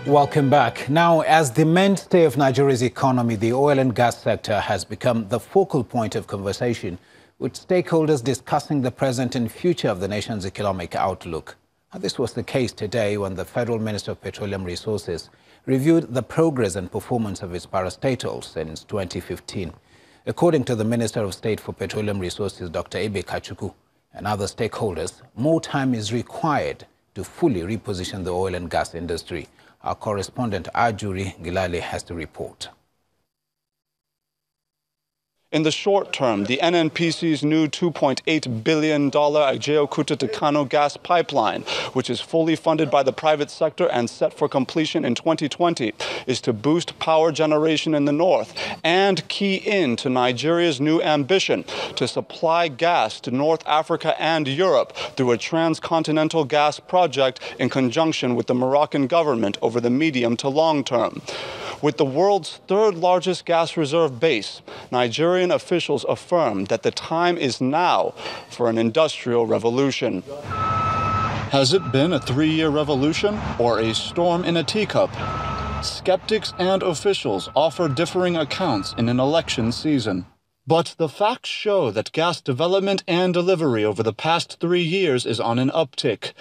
Welcome back. Now, as the mainstay of Nigeria's economy, the oil and gas sector has become the focal point of conversation, with stakeholders discussing the present and future of the nation's economic outlook. And this was the case today when the Federal Minister of Petroleum Resources reviewed the progress and performance of its parastatals since 2015. According to the Minister of State for Petroleum Resources, Dr. Pt.3, and other stakeholders, more time is required to fully reposition the oil and gas industry. Our correspondent Ajuri Gilale has the report. In the short term, the NNPC's new $2.8 billion Ajeokuta to Kano gas pipeline, which is fully funded by the private sector and set for completion in 2020, is to boost power generation in the north and key in to Nigeria's new ambition to supply gas to North Africa and Europe through a transcontinental gas project in conjunction with the Moroccan government over the medium to long term. With the world's third largest gas reserve base, Nigerian officials affirm that the time is now for an industrial revolution. Has it been a 3-year revolution or a storm in a teacup? Skeptics and officials offer differing accounts in an election season. But the facts show that gas development and delivery over the past 3 years is on an uptick.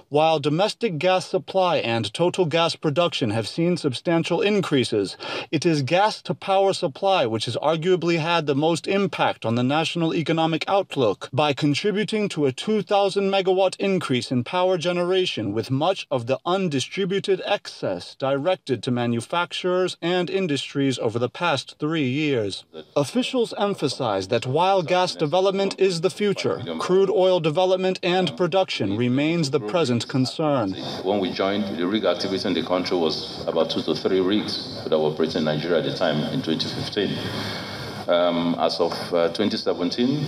While domestic gas supply and total gas production have seen substantial increases, it is gas to power supply which has arguably had the most impact on the national economic outlook by contributing to a 2,000 megawatt increase in power generation, with much of the undistributed excess directed to manufacturers and industries over the past 3 years. Officials emphasize that while gas development is the future, crude oil development and production remains the present concern. When we joined, the rig activity in the country was about 2 to 3 rigs that were operating in Nigeria at the time in 2015. As of 2017,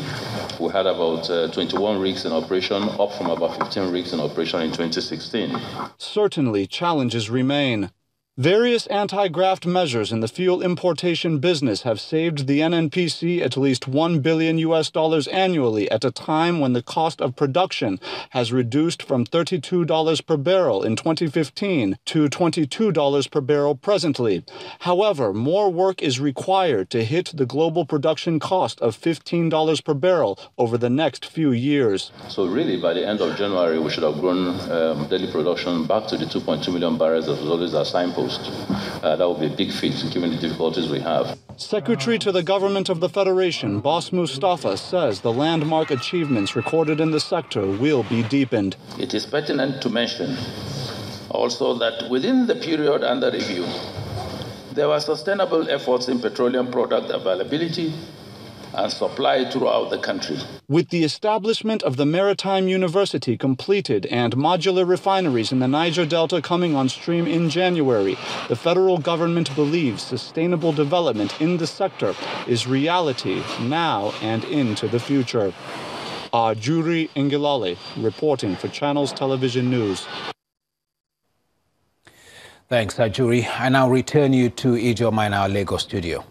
we had about 21 rigs in operation, up from about 15 rigs in operation in 2016. Certainly, challenges remain. Various anti-graft measures in the fuel importation business have saved the NNPC at least $1 billion annually at a time when the cost of production has reduced from $32 per barrel in 2015 to $22 per barrel presently. However, more work is required to hit the global production cost of $15 per barrel over the next few years. So really, by the end of January, we should have grown daily production back to the 2.2 million barrels that was always our signpost. That would be a big feat, given the difficulties we have. Secretary to the Government of the Federation, Boss Mustafa, says the landmark achievements recorded in the sector will be deepened. It is pertinent to mention also that within the period under review, there were sustainable efforts in petroleum product availability and supply throughout the country. With the establishment of the Maritime University completed and modular refineries in the Niger Delta coming on stream in January, the federal government believes sustainable development in the sector is reality now and into the future. Ajuri Ngilale, reporting for Channels Television News. Thanks, Ajuri. I now return you to Ijoma in our Lagos studio.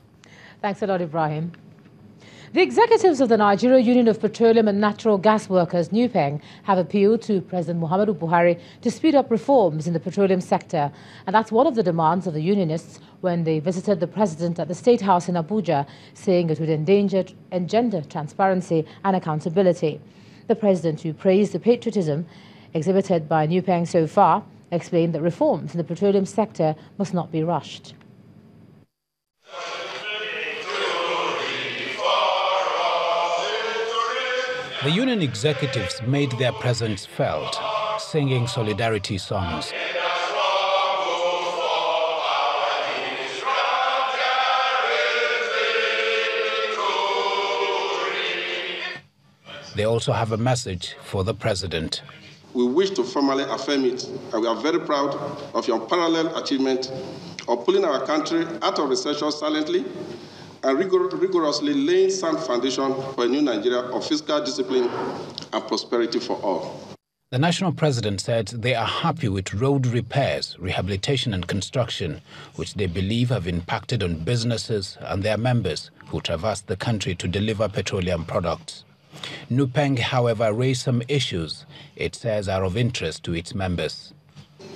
Thanks a lot, Ibrahim. The executives of the Nigeria Union of Petroleum and Natural Gas Workers, NUPENG, have appealed to President Muhammadu Buhari to speed up reforms in the petroleum sector. And that's one of the demands of the unionists when they visited the president at the State House in Abuja, saying it would engender transparency and accountability. The president, who praised the patriotism exhibited by NUPENG so far, explained that reforms in the petroleum sector must not be rushed. The union executives made their presence felt, singing solidarity songs. They also have a message for the president. We wish to formally affirm it, and we are very proud of your unparalleled achievement of pulling our country out of recession silently and rigorously laying sound foundation for a new Nigeria of fiscal discipline and prosperity for all. The national president said they are happy with road repairs, rehabilitation and construction, which they believe have impacted on businesses and their members who traverse the country to deliver petroleum products. NUPENG, however, raised some issues it says are of interest to its members.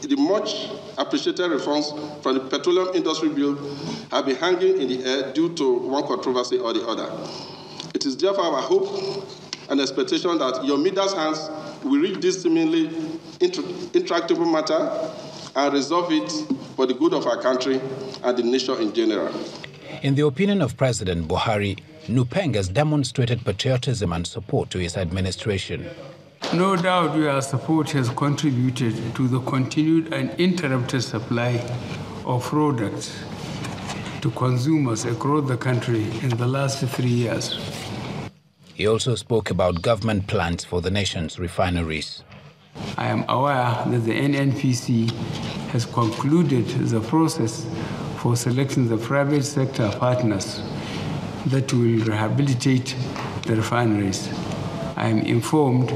The much appreciated reforms from the petroleum industry bill have been hanging in the air due to one controversy or the other. It is therefore our hope and expectation that your leaders' hands will reach this seemingly intractable matter and resolve it for the good of our country and the nation in general. In the opinion of President Buhari, Nupeng has demonstrated patriotism and support to his administration. No doubt your support has contributed to the continued and uninterrupted supply of products to consumers across the country in the last 3 years. He also spoke about government plans for the nation's refineries. I am aware that the NNPC has concluded the process for selecting the private sector partners that will rehabilitate the refineries. I am informed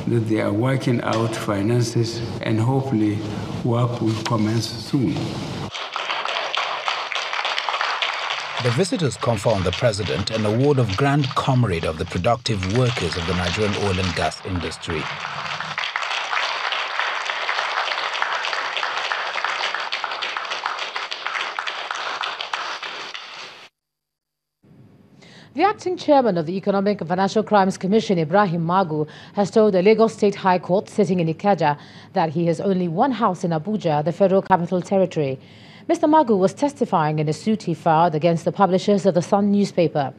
that they are working out finances and hopefully work will commence soon. The visitors confer on the president an award of Grand Comrade of the Productive Workers of the Nigerian oil and gas industry. The acting chairman of the Economic and Financial Crimes Commission, Ibrahim Magu, has told the Lagos State High Court sitting in Ikeja that he has only one house in Abuja, the Federal Capital Territory. Mr. Magu was testifying in a suit he filed against the publishers of the Sun newspaper.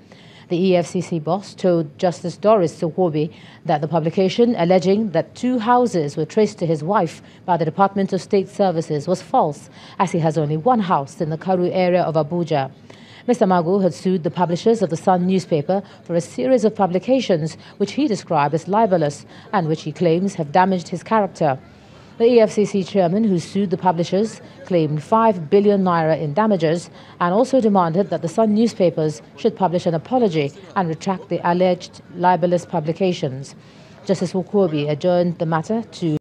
The EFCC boss told Justice Doris Sowobi that the publication alleging that 2 houses were traced to his wife by the Department of State Services was false, as he has only one house in the Karu area of Abuja. Mr. Magu had sued the publishers of the Sun newspaper for a series of publications which he described as libelous and which he claims have damaged his character. The EFCC chairman, who sued the publishers, claimed 5 billion naira in damages and also demanded that the Sun newspapers should publish an apology and retract the alleged libelous publications. Justice Wokobi adjourned the matter to